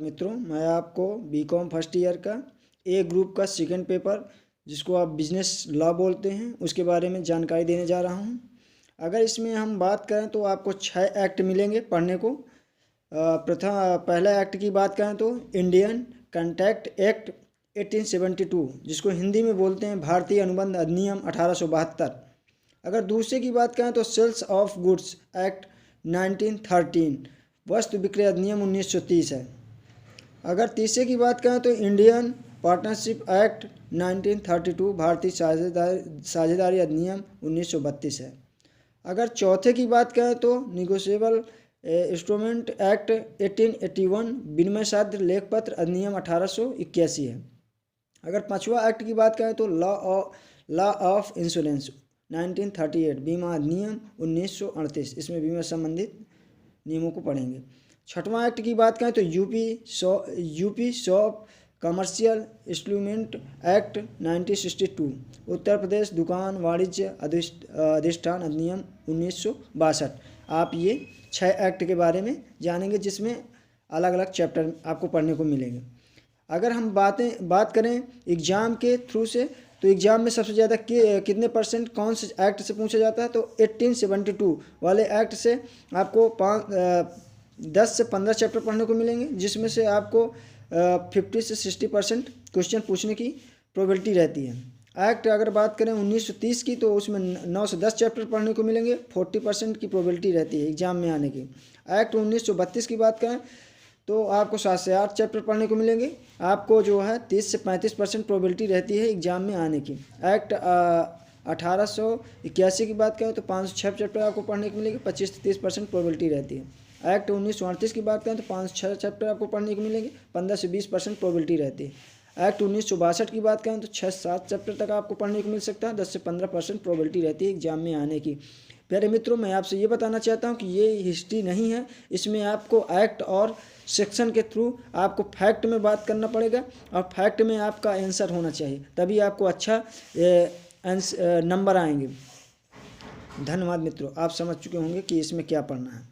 मित्रों, मैं आपको बीकॉम फर्स्ट ईयर का ए ग्रुप का सेकंड पेपर जिसको आप बिजनेस लॉ बोलते हैं उसके बारे में जानकारी देने जा रहा हूं। अगर इसमें हम बात करें तो आपको 6 एक्ट मिलेंगे पढ़ने को। पहला एक्ट की बात करें तो इंडियन कॉन्ट्रैक्ट एक्ट 1872 जिसको हिंदी में बोलते हैं भारतीय अनुबंध अधिनियम 1872। अगर दूसरे की बात करें तो सेल्स ऑफ गुड्स एक्ट 1913 वस्तु विक्रय अधिनियम 1930 है। अगर तीसरे की बात करें तो इंडियन पार्टनरशिप एक्ट 1932 भारतीय साझेदारी अधिनियम 1932 है। अगर चौथे की बात करें तो निगोशिएबल इंस्ट्रूमेंट एक्ट 1881 विनिमय साध्य लेखपत्र अधिनियम 1881 है। अगर पांचवा एक्ट की बात करें तो लॉ ऑफ इंश्योरेंस 1938 बीमा अधिनियम 1938, इसमें बीमा संबंधित नियमों को पढ़ेंगे। छठवां एक्ट की बात करें तो UP shop commercial instrument act 1962 Uttar Pradesh दुकान वाणिज्य अधिष्ठान अधिनियम 1962। आप ये 6 एक्ट के बारे में जानेंगे जिसमें अलग अलग चैप्टर आपको पढ़ने को मिलेंगे। अगर हम बात करें एग्ज़ाम के थ्रू से तो एग्ज़ाम में सबसे ज़्यादा कितने परसेंट कौन से एक्ट से पूछा जाता है तो 1872 वाले एक्ट से आपको 10 से 15 चैप्टर पढ़ने को मिलेंगे जिसमें से आपको 50 से 60% क्वेश्चन पूछने की प्रोबेबिलिटी रहती है। एक्ट अगर बात करें 1930 की तो उसमें 9 से 10 चैप्टर पढ़ने को मिलेंगे, 40% की प्रोबेबिलिटी रहती है एग्ज़ाम में आने की। एक्ट 1932 की बात करें तो आपको 7 से 8 चैप्टर पढ़ने को मिलेंगे, आपको जो है 30 से 35% प्रोबेबिलिटी रहती है एग्ज़ाम में आने की। एक्ट 1881 की बात करें तो 5 से 6 चैप्टर आपको पढ़ने को मिलेंगे, 25 से 30% प्रोबेबिलिटी रहती है। एक्ट 1938 की बात करें तो 5 से 6 चैप्टर आपको पढ़ने को मिलेंगे, 15 से 20% प्रोबेबिलिटी रहती है। एक्ट 1962 की बात करें तो 6 से 7 चैप्टर तक आपको पढ़ने को मिल सकता है, 10 से 15% प्रोबेबिलिटी रहती है एग्ज़ाम में आने की। प्यारे मित्रों, मैं आपसे ये बताना चाहता हूँ कि ये हिस्ट्री नहीं है, इसमें आपको एक्ट और सेक्शन के थ्रू आपको फैक्ट में बात करना पड़ेगा और फैक्ट में आपका आंसर होना चाहिए, तभी आपको अच्छा नंबर आएंगे। धन्यवाद मित्रों, आप समझ चुके होंगे कि इसमें क्या पढ़ना है।